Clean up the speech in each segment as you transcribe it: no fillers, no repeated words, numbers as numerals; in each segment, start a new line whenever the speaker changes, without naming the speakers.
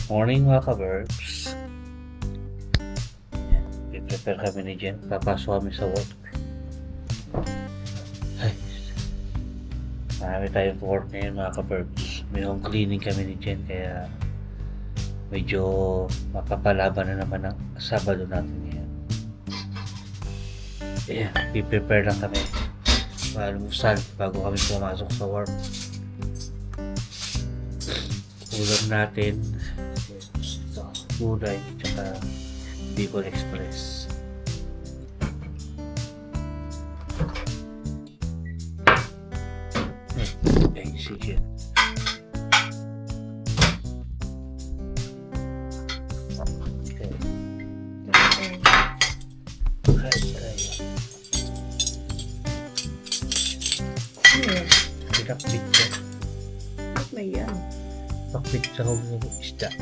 Morning mga ka-verbs. I-prepare kami ni Jen. Papasok kami sa work. Ay, marami tayong work ngayon mga ka-verbs. May home cleaning kami ni Jen kaya medyo mapapalaban na naman ang Sabado natin ngayon. Ayan, i-prepare lang kami. Malumusan bago kami pumasok sa work. Ulam natin gulay tsaka Bicol Express. Ay, sige. Okay. Pinakpit siya.
Ba't may yan?
Pakpit sa hong isda.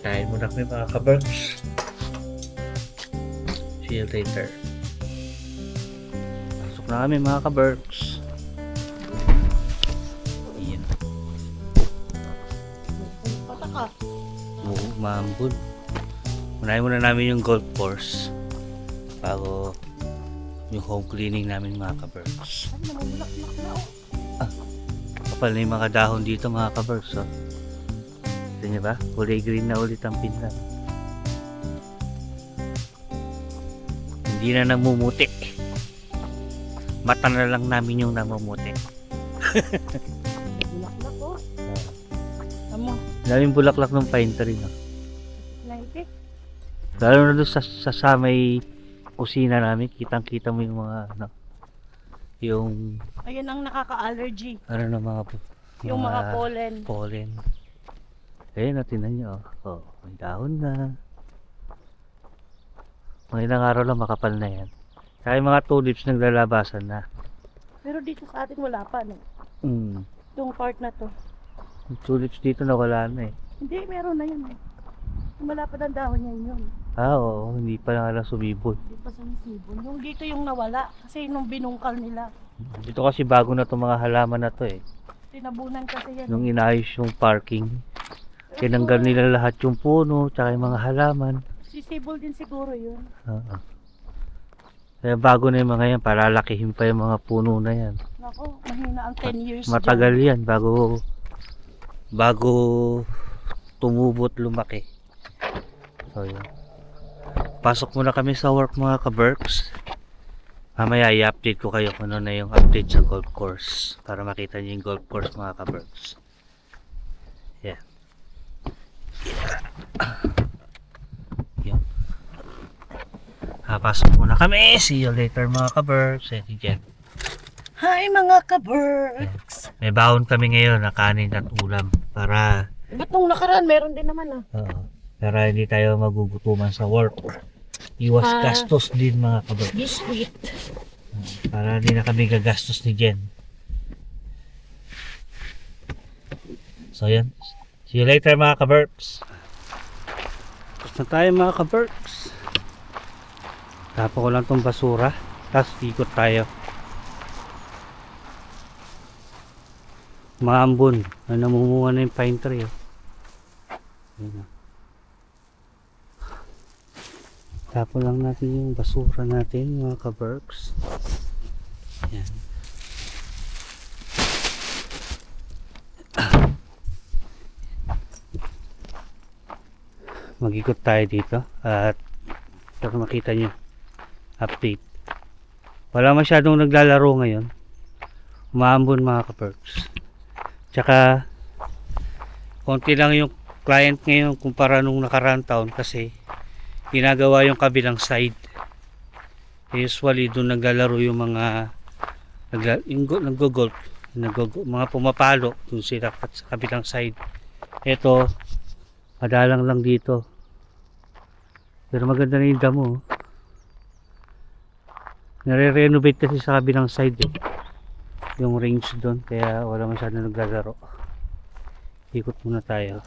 Kain muna kami mga ka-Berks. See you later. Pasok na kami mga ka-Berks. Ayan.
Pataka.
Oo, mambul. Unahin muna namin yung golf course bago yung home cleaning namin mga ka-Berks.
Ay, namumulak-lak na oh.
Kapal na yung mga dahon dito mga ka-Berks. Oh. Ito nyo ba? Kulay green na ulit ang pinta. Hindi na namumuti. Mata na lang namin yung namumuti.
Bulaklak oh. Amo,
Daming bulaklak ng pine tree. No?
naipit.
Lalo na doon sa may kusina namin, kitang-kita mo yung mga ano, yung
Ayun ang nakaka-allergy.
ano na mga
Yung mga pollen.
pollen. Ayun, tinan nyo. Oh, may dahon na. Mga ilang araw lang makapal na yan. Kaya yung mga tulips naglalabasan na.
Pero dito sa atin wala pa no.
Mm.
Itong part na to.
Yung tulips dito nawala na eh.
Hindi, meron na yun eh. Wala pa ng dahon yan yun.
Ah, oo. Hindi pa lang alam sumibol.
Hindi pa sumisibol. Yung dito yung nawala. Kasi nung binungkal nila.
Dito kasi bago na itong mga halaman na to eh.
Tinabunan kasi yan.
Nung inayos yung parking, tinanggal nila lahat yung puno, tsaka yung mga halaman.
Sisibol din siguro yun.
Oo. Kaya bago na yung mga yan, palalakihin pa yung mga puno na yan.
Nako, mahina ang 10 years
Matagal yan bago tumubot lumaki. So yun. Pasok muna kami sa work mga ka-Berks. Mamaya i-update ko kayo kung ano na yung update sa golf course para makita niyo yung golf course mga ka-Berks. Yeah. Yan. Pasok muna kami. See you later mga ka-Berks. Si Jen.
Hi mga ka-Berks!
May baon kami ngayon na kanin at ulam para
Ba't nung nakaraan meron din naman ah?
para hindi tayo magugutuman sa work. Iwas gastos din mga ka-Berks.
Biscuit.
Para hindi na kami gagastos ni Jen. So yan. See you later mga ka-burps. Tapos na tayo mga ka-burps. Tapos ko lang tong basura. Tapos ikot tayo. Mga ambon na namumunga na yung pine tree. Ayan. Tapos lang natin yung basura natin mga ka-burps. Ayan. Mag-ikot tayo dito at para makita nyo update. Wala masyadong naglalaro ngayon. Umaambon mga ka-perks. Tsaka konti lang yung client ngayon kumpara nung nakaraan taon kasi ginagawa yung kabilang side. Usually doon naglalaro yung mga nag-golf, mga pumapalo doon sila sa kabilang side. Ito madalang lang dito. Pero maganda na yung damo. Nare-renovate kasi sa kabilang side yung range doon. Kaya wala masyado naglalaro. Ikot muna tayo.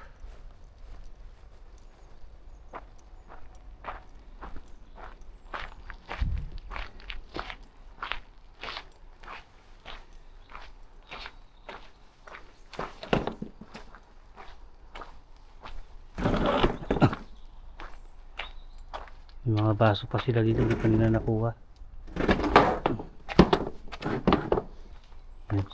May mga baso pa sila dito, hindi pa nila nakuha. Ayan.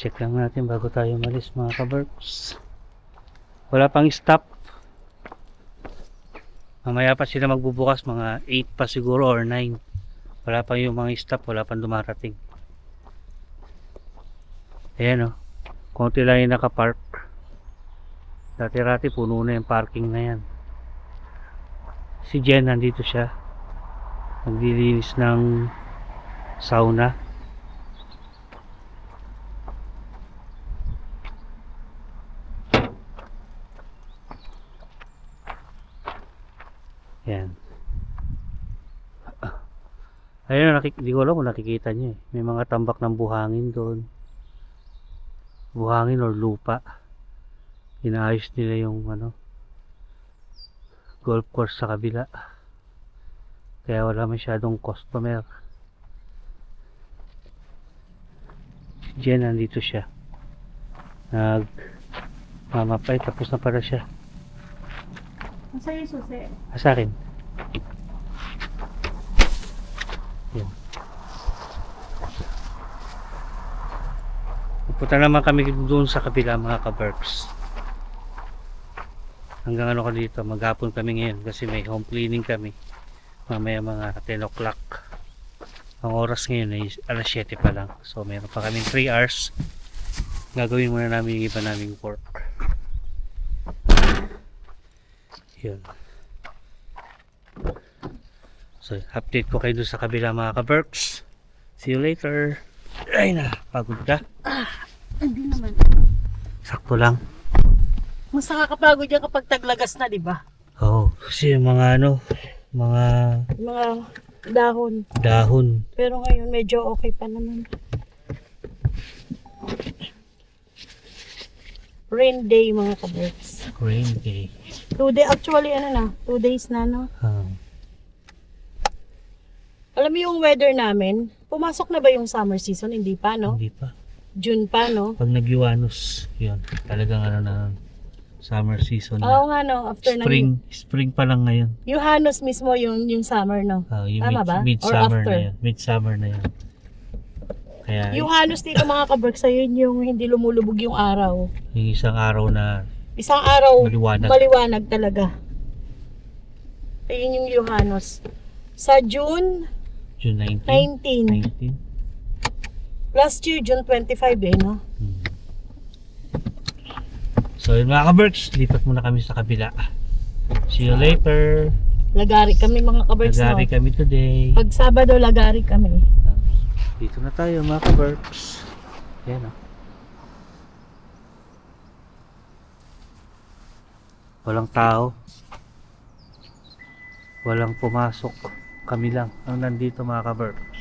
Check lang natin bago tayo malis mga ka-burps. Wala pang stop. Mamaya pa sila magbubukas, mga 8 pa siguro or 9. Wala pa yung mga stop, wala pang dumarating. Ayan o, konti lang yung nakapark. Dati-rati puno na yung parking na yan. Si Jen nandito siya, naglilinis ng sauna. Ayan. Ayun, di ko alam kung nakikita niyo may mga tambak ng buhangin doon. Buhangin or lupa. Inaayos nila yung golf course sa kabila. Kaya wala masyadong customer. Diyan nandito siya. Mamapay, tapos na para siya.
Masa yung susi?
Sa akin. Yan. Pupunta naman kami doon sa kabila mga ka-burps. Hanggang ko dito, maghapon kami ngayon kasi may home cleaning kami. Mamaya mga 10 o'clock. Ang oras ngayon ay alas 7 pa lang. So meron pa kami 3 hours. Gagawin muna namin yung iba naming work. Yun. So update ko kayo doon sa kabila mga ka-burps. See you later. Ay na, pagod ka?
Hindi naman.
Sakto lang.
Mas nakakapagod yan kapag taglagas na, di ba?
Oo, kasi yung mga mga
Dahon. Pero ngayon medyo okay pa naman. Rain day mga ka-birds.
rain day.
2 days, actually 2 days na no. Alam mo yung weather namin, pumasok na ba yung summer season? Hindi pa no?
Hindi pa.
June pa no?
Pag nag-Yuanos, yun, talagang na summer season na.
Oo nga no, after
Spring pa lang ngayon.
yung Hanos mismo yung summer no.
Yung
Tama ba?
Midsummer
Or after?
na yan. Midsummer na yan. Kaya
Yung Hanos dito mga ka-birds, yun yung hindi lumulubog yung araw.
yung isang araw na
Isang araw
maliwanag.
maliwanag talaga. Ayun yung Yohanos. Sa June
June 19.
19. Last year, June 25 no?
So yun mga ka-birds, lipat muna kami sa kabila. See you later.
Lagari kami mga ka-birds
Nagari
no?
kami today.
Pag Sabado, lagari kami.
Dito na tayo mga ka-birds. Yan Walang tao. Walang pumasok. Kami lang ang nandito mga ka-Berks.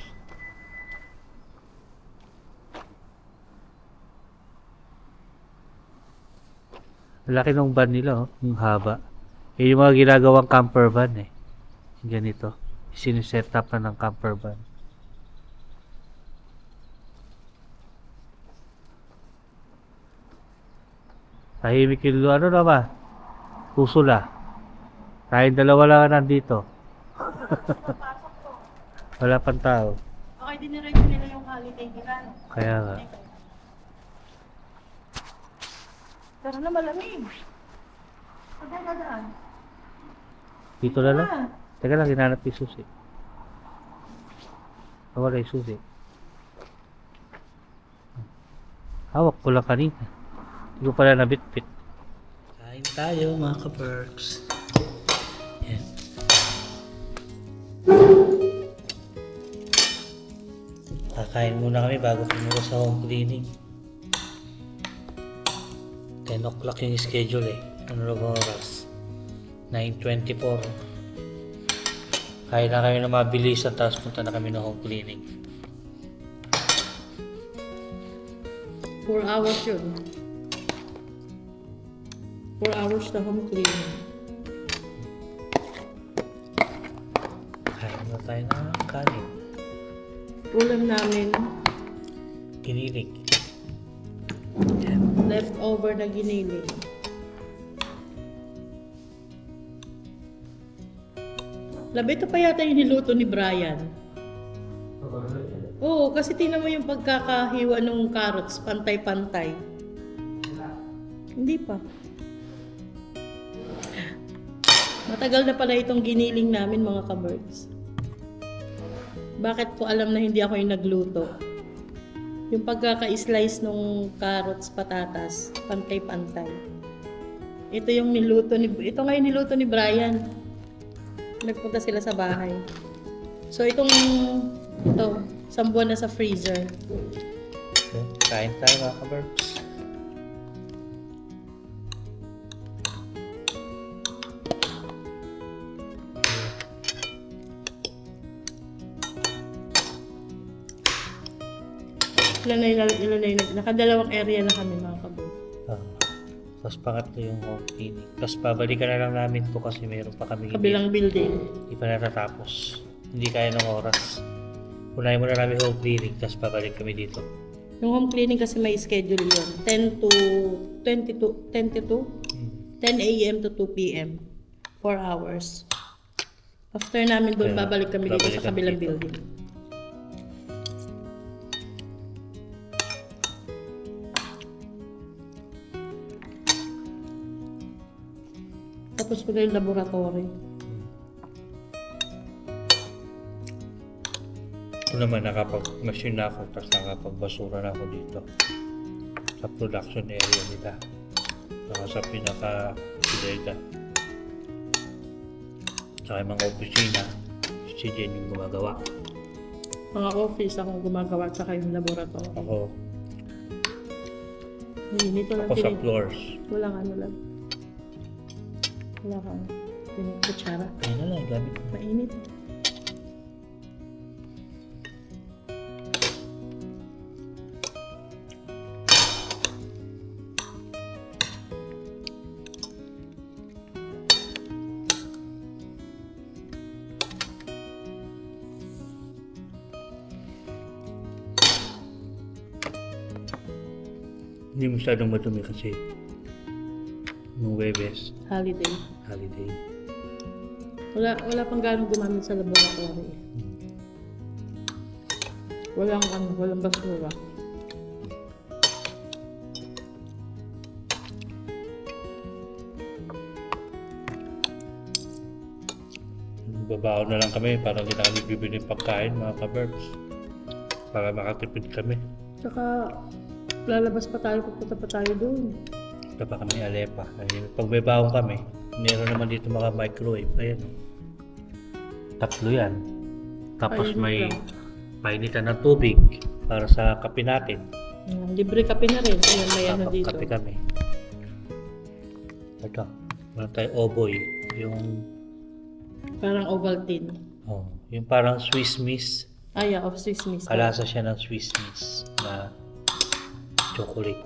Laki ng van nila, oh, yung haba. Yung mga ginagawang camper van eh. Ganito. Siniset up na ng camper van. Tahimik yung ano naman. Pusula. Tayong dalawa lang nandito.
Papasok ko.
Wala pang tao.
Okay, diniretso nila yung holiday nila.
Kaya nga.
Pero na malamig. Saan dadaan?
Dito na lang. Teka lang, hinanap yung susi. Wala yung susi. Hawak ko lang kanina. Hindi ko pala nabitbit. Kain tayo mga ka-Berks. Yan. Kakain muna kami bago pumunta sa home cleaning. 10 o'clock yung schedule eh. Ano na bang oras? 9:24. Kaya na kami na mabilisan tapos punta na kami ng home cleaning.
4 hours yun. 4 hours na home cleaning.
Kain na tayo ng kanin.
Ulam namin,
Kinilig.
leftover na giniling. Labi, ito pa yata yung niluto ni Brian. Oo, kasi tingnan mo yung pagkakahiwa ng carrots, pantay-pantay. Hindi pa. Matagal na pala itong giniling namin mga ka-Berks. Bakit ko alam na hindi ako yung nagluto? Yung pagkaka-slice ng carrots, patatas, pantay-pantay. Ito yung niluto ni ito nga yung niluto ni Brian. Nagpunta sila sa bahay. So ito, isang buwan na sa freezer.
Okay. Kain tayo mga ka-Berks.
Ilan na yun, nakadalawang area na kami mga ka-Berks.
Tapos pangatlo yung home cleaning. Tapos babalikan na lang namin to kasi mayroon pa kami
Kabilang building.
Hindi pa natatapos. Hindi kaya ng oras. Unahin muna namin home cleaning tapos babalik kami dito.
Yung home cleaning kasi may schedule yun. 10 a.m. to 2 p.m. 4 hours. After namin doon,
Kaya,
babalik kami dito
babalik
sa kabilang
kami dito.
building. Tapos ko na yung laboratory.
Ako naman nakapag-machine na ako tapos nakapagbasura na ako dito. Sa production area nila. Saka sa pinaka-bodega. Saka yung mga opisina. Si Jen yung gumagawa.
Mga office akong gumagawa at saka yung laboratory.
Ako
Nito lang
sa floors.
Walang ano lang. Wala kang kutsara.
Ayun na lang, gamit ko.
Mainit.
Hindi masyadong madumi kasi nung Webes,
Holiday.
holiday.
Wala pang gano'ng gumamit sa laboratory. Walang basura.
Babaon na lang kami para hindi na kami bibili ng pagkain mga ka-Berks. Para makatipid kami.
Tsaka, lalabas pa tayo, pupunta pa tayo doon.
Punta pa kami Alepa. Ay, pag may baon kami, meron naman dito mga microwave. Ayan. Tatlo yan. Tapos
Painit
may
lang.
painitan ng tubig para sa kape natin.
Libre kape na rin. Ayun, may ano dito.
Kape kami. Ito. Meron tayo oboy. Yung
Parang Ovaltine.
Oh, yung parang Swiss Miss.
Ay, of Swiss Miss.
Kalasa siya ng Swiss Miss na chocolate.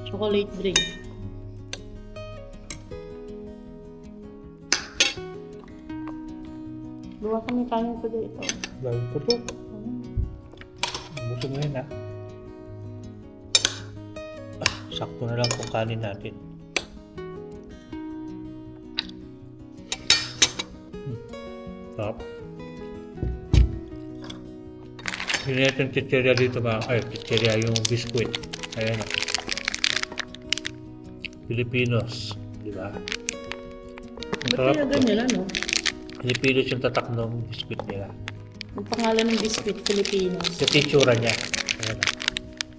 Chocolate drink. Gawa kami kanin ko dito.
Lagi ko to. Busog mo yun ha. Sakto na lang kung kanin natin. Sarap. Hindi natin chicheria dito chicheria yung biskuit. Ayan o. Filipinos. Di ba?
Ba't kaya ganyan ano?
Filipinos yung tatak ng biskuit nila.
Ang pangalan ng biscuit, Filipinos.
Yung titsura niya. Ayan o.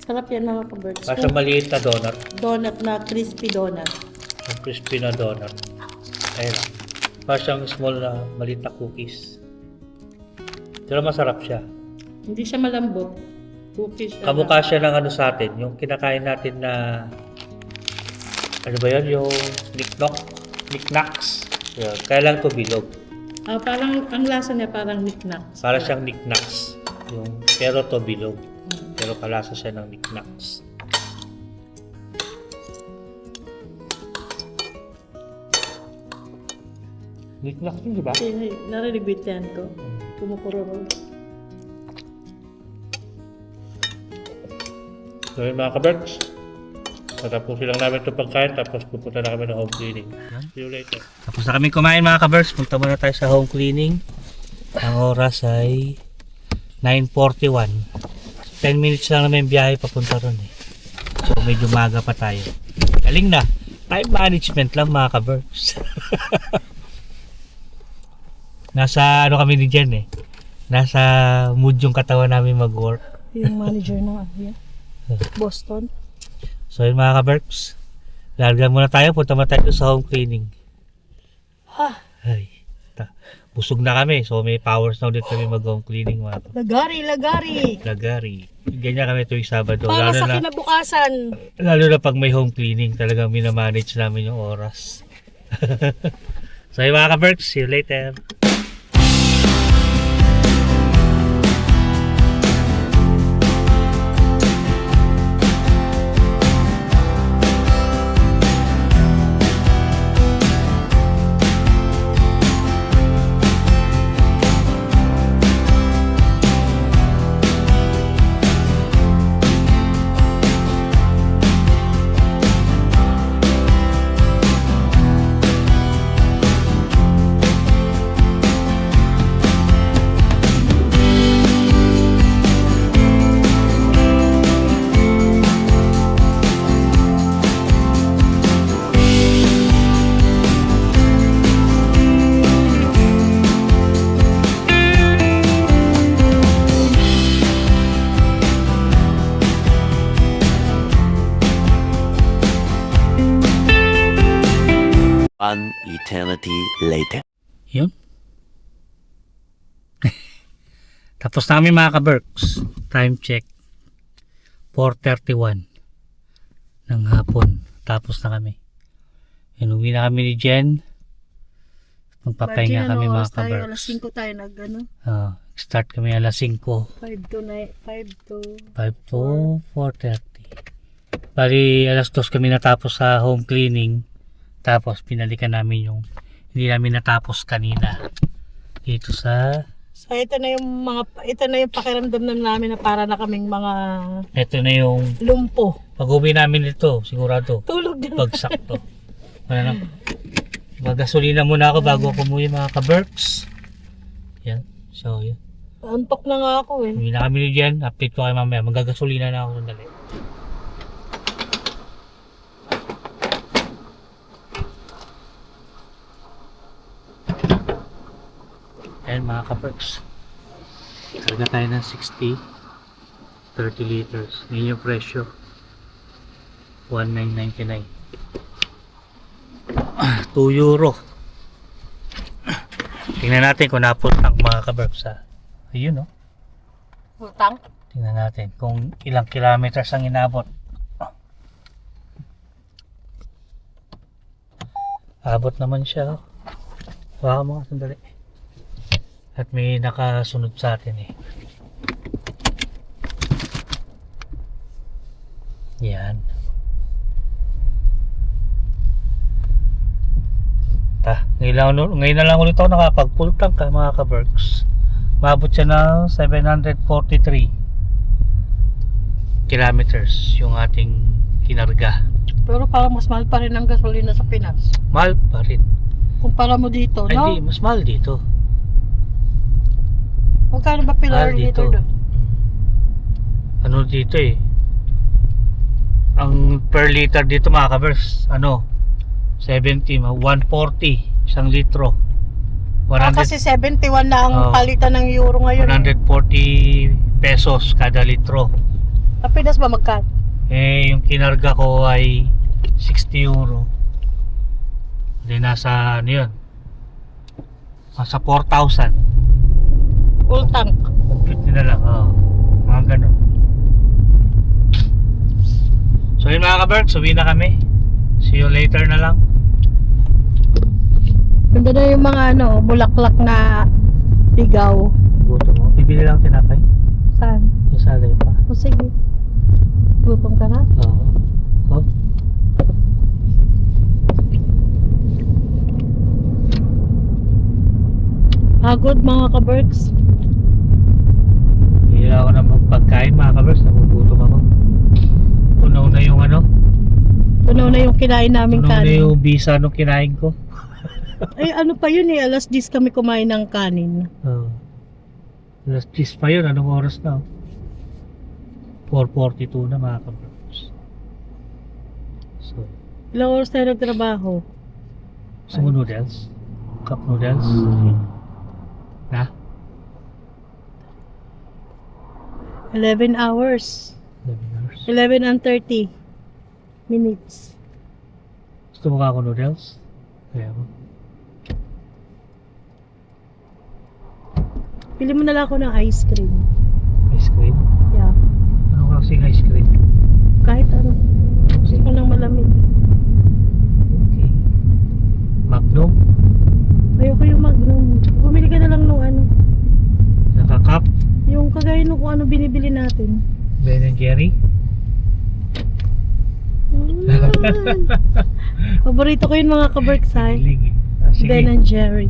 Sarap yan mga ka-birds.
Kaso maliit na donut.
Donut na crispy donut.
Yung crispy na donut. Ayan o. Parang small na maliit na cookies. Pero masarap siya.
Hindi siya malambot. Cookies siya.
Kamukha siya ng ano sa atin, yung kinakain natin na ano ba yun, yung knickknacks. Yun. Kaya lang ito bilog.
Parang, ang lasa niya parang knickknacks.
Para siyang knickknacks. Yung, pero to bilog. Pero kalasa siya ng knickknacks. Knickknacks yun, di ba?
Kasi narinig yan ko. Kumukururo.
So yun mga ka-birds, patapusin lang namin itong pagkain tapos pupunta na kami ng home cleaning. See you later. Tapos na kami kumain mga ka-birds, punta muna tayo sa home cleaning. Ang oras ay 9:41. 10 minutes lang namin biyahe papunta ron eh. So medyo maga pa tayo. Galing na. Time management lang mga ka-birds. Nasa ano kami ni Jen eh. Nasa mood yung katawan namin mag-work.
Yung manager ng Boston.
So yun mga ka-Berks, lalagyan muna tayo, punta muna tayo sa home cleaning. Ay, busog na kami, so may powers na ulit kami mag-home cleaning mga ka-Berks. Lagari. Ganyan kami tuwing Sabado.
Para sa kinabukasan.
Lalo na pag may home cleaning, talagang minamanage namin yung oras. So yun mga ka-Berks, see you later.
One eternity later.
Yun. Tapos na kami mga ka-Berks. Time check. 4:31 ng hapon. Tapos na kami. Inuwi na kami ni Jen. Magpapahinga kami mga ka-Berks.
Alas 5 tayo
Start kami alas 5.
5 to
4:30. Bali alas 2 kami natapos sa home cleaning. Tapos pinalikan namin yung hindi namin natapos kanina dito sa
So ito na yung pakiramdam namin na para na kaming mga
ito na yung
lumpo.
pag-uwi namin ito sigurado
Tulog din.
bagsak to. Wala na. Magasolina muna ako bago ako umuwi mga ka-Berks. Yan. So yun.
Antok na nga ako eh.
Uwi na kami ni Jen. Update ko kayo mamaya. Magagasolina na ako sandali. Ayan mga ka-Berks. Karga tayo ng 60 30 liters. Yun yung presyo. 1999. 2 euro. Tingnan natin kung na-full tank mga ka-Berks ha. Ayun no.
Utang?
Tingnan natin kung ilang kilometers ang inabot. Abot naman siya. Baka mga sandali. At may nakasunod sa atin eh. Yan. Ngayon na lang ulit ako nakapag full tank mga ka-Berks. Maabot siya ng 743 kilometers yung ating kinarga.
Pero parang mas mahal pa rin ang gasolina sa Pinas.
Mahal pa rin.
Kumpara mo dito,
Ay,
no?
hindi, mas mahal dito.
Magkano ba
Mahal
per liter doon?
Ano dito eh. Ang per liter dito mga ka-Berks, 70, 140 isang litro. 100,
Kasi 71 na ang
Oo.
palitan ng euro ngayon.
140 pesos kada litro.
Sa Pinas ba magkano?
Eh, yung kinarga ko ay 60 euro. Hindi nasa, nasa 4,000.
Full tank.
50 na lang, mga ganun. So yun mga ka-Berks, uwi na kami. See you later na lang.
Ganda na yung mga bulaklak na ligaw.
Gutom mo. Bibili lang tinapay.
Saan?
Yung salay pa.
O sige. Gutom ka na?
Oo. Oh.
Pagod mga ka-Berks.
Hindi ako na magpagkain mga ka-Berks. Nagugutom ako. Punaw na yung
Tunaw na yung kinain naming
punaw na
kanin.
yung bisa nung kinain ko.
Ay ano pa yun eh, alas 10 kami kumain ng kanin.
Oo. Alas 10 pa yun. Anong oras na? 4:42 na mga ka-Berks. So,
Ilang oras tayo nagtrabaho?
gusto mo noodles? Cup noodles? Ha?
11 hours.
11 hours.
11 and 30 minutes.
Gusto mo ka ako noodles? Kaya mo.
Pili mo na lang ako ng ice cream.
Ice cream?
Yeah.
Ano kasing ice cream?
Kahit ano. Gusto ko ng malamig.
Okay. Magnum?
Ayoko yung Magnum. Bumili ka na lang nung
Naka-cup?
yung kagaya nung kung ano binibili natin.
Ben and Jerry?
Paborito ko yung mga ka-Berksay.
Hilig eh. Sige.
Ben and Jerry.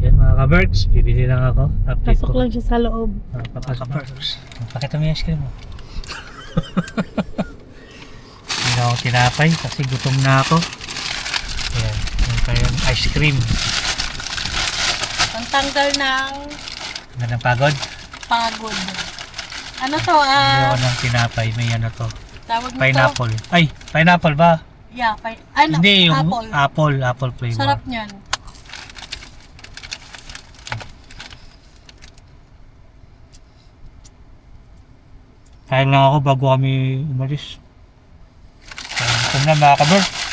Yan mga ka-Berks, bibili lang ako. Update
Pasok
ko.
lang siya sa loob.
Papasok na. Pakita mo yung ice cream mo. Hindi na ako tinapay kasi gutom na ako. Ayan, yung kayong ice cream.
Ang tanggal ng
Gandang pagod.
pagod. Ano to?
Hindi ako ng tinapay, may to.
Tawag mo
Pineapple. Ay, pineapple ba?
to? Yeah, ano?
Hindi, yung
apple.
apple flavor.
Sarap niyan.
Kain lang ako bago kami umalis. Gutom na mga ka-Berks.